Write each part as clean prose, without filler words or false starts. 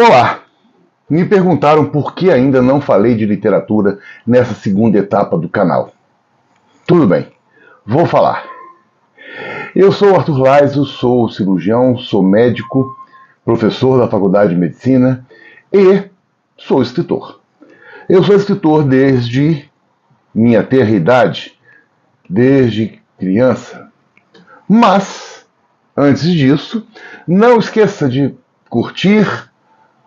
Olá! Me perguntaram por que ainda não falei de literatura nessa segunda etapa do canal. Tudo bem, vou falar. Eu sou Arthur Laiso, sou cirurgião, sou médico, professor da Faculdade de Medicina e sou escritor. Eu sou escritor desde minha tenra idade, desde criança. Mas, antes disso, não esqueça de curtir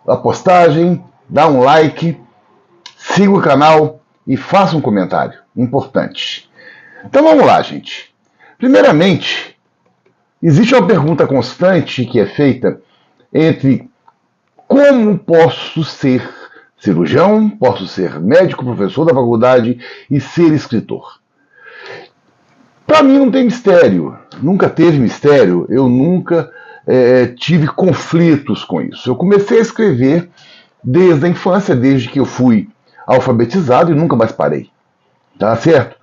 a postagem, dá um like, siga o canal e faça um comentário importante. Então vamos lá, gente. Primeiramente, existe uma pergunta constante que é feita entre como posso ser cirurgião, posso ser médico, professor da faculdade e ser escritor. Para mim não tem mistério, nunca teve mistério, eu nunca tive conflitos com isso. Eu comecei a escrever desde a infância, desde que eu fui alfabetizado e nunca mais parei. Tá certo?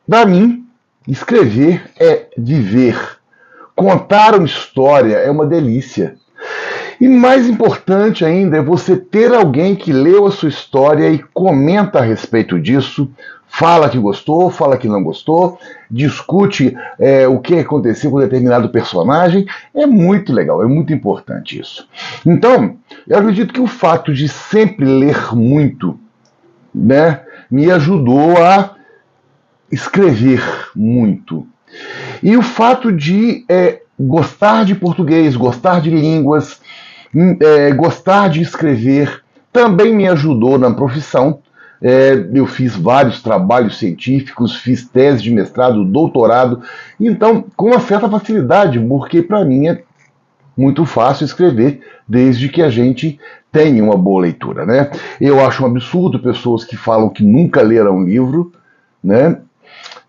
Para mim, escrever é viver. Contar uma história é uma delícia. E mais importante ainda é você ter alguém que leu a sua história e comenta a respeito disso, fala que gostou, fala que não gostou, discute o que aconteceu com determinado personagem. É muito legal, é muito importante isso. Então, eu acredito que o fato de sempre ler muito, né, me ajudou a escrever muito. E o fato de gostar de português, gostar de línguas, gostar de escrever, também me ajudou na profissão. Eu fiz vários trabalhos científicos, fiz tese de mestrado, doutorado, então com uma certa facilidade, porque para mim é muito fácil escrever, desde que a gente tenha uma boa leitura, né? Eu acho um absurdo pessoas que falam que nunca leram um livro, né?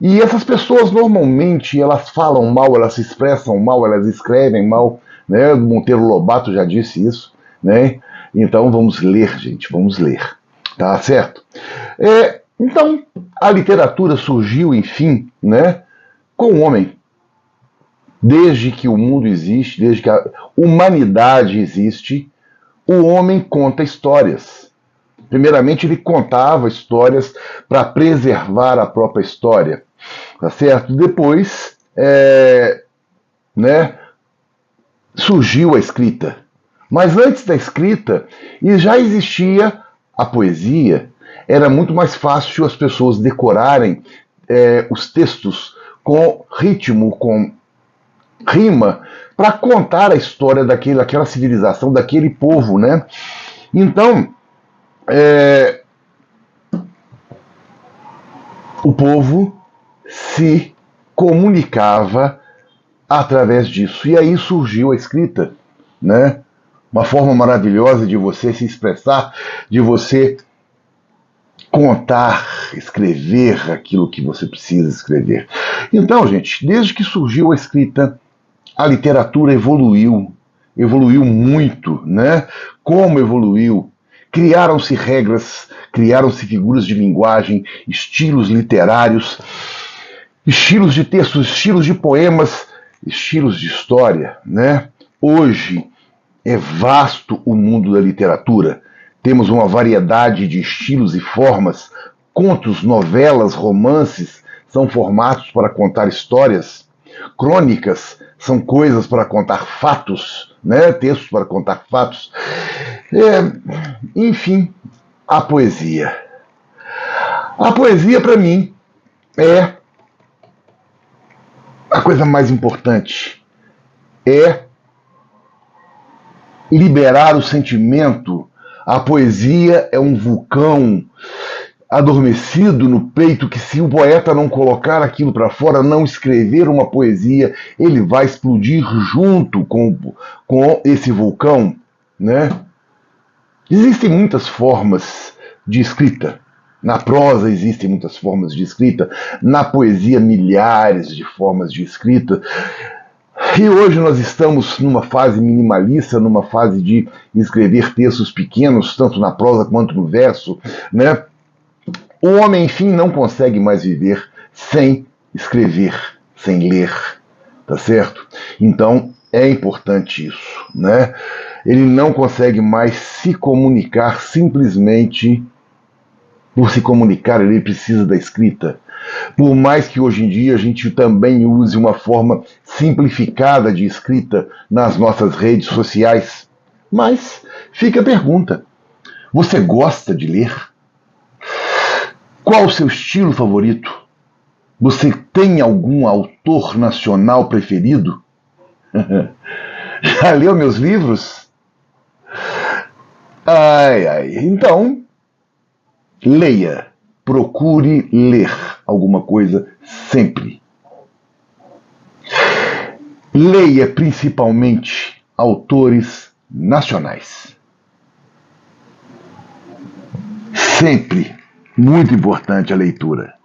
E essas pessoas normalmente elas falam mal, elas se expressam mal, elas escrevem mal, né? Monteiro Lobato já disse isso, né? Então vamos ler, gente, vamos ler, tá certo? Então a literatura surgiu, enfim, né? Com o homem. Desde que o mundo existe, desde que a humanidade existe, o homem conta histórias. Primeiramente, ele contava histórias para preservar a própria história, tá certo? Depois, surgiu a escrita. Mas antes da escrita, já existia a poesia. Era muito mais fácil as pessoas decorarem os textos com ritmo, com rima, para contar a história daquela civilização, daquele povo, né? Então, o povo se comunicava através disso. E aí surgiu a escrita, né? Uma forma maravilhosa de você se expressar, de você contar, escrever aquilo que você precisa escrever. Então, gente, desde que surgiu a escrita, a literatura evoluiu muito, né? Como evoluiu? Criaram-se regras, criaram-se figuras de linguagem, estilos literários, estilos de textos, estilos de poemas, estilos de história, né? Hoje é vasto o mundo da literatura. Temos uma variedade de estilos e formas. Contos, novelas, romances são formatos para contar histórias. Crônicas são coisas para contar fatos, né? Textos para contar fatos. Enfim, a poesia. A poesia, para mim, é a coisa mais importante. É liberar o sentimento. A poesia é um vulcão adormecido no peito que, se o poeta não colocar aquilo para fora, não escrever uma poesia, ele vai explodir junto com esse vulcão, né? Existem muitas formas de escrita. Na prosa existem muitas formas de escrita, na poesia milhares de formas de escrita. E hoje nós estamos numa fase minimalista, numa fase de escrever textos pequenos, tanto na prosa quanto no verso, né? O homem, enfim, não consegue mais viver sem escrever, sem ler, tá certo? Então, É importante isso, né? Ele não consegue mais se comunicar simplesmente por se comunicar, ele precisa da escrita. Por mais que hoje em dia a gente também use uma forma simplificada de escrita nas nossas redes sociais. Mas fica a pergunta: você gosta de ler? Qual o seu estilo favorito? Você tem algum autor nacional preferido? Já leu meus livros? Ai, ai. Então, leia. Procure ler alguma coisa sempre. Leia principalmente autores nacionais. Sempre muito importante a leitura.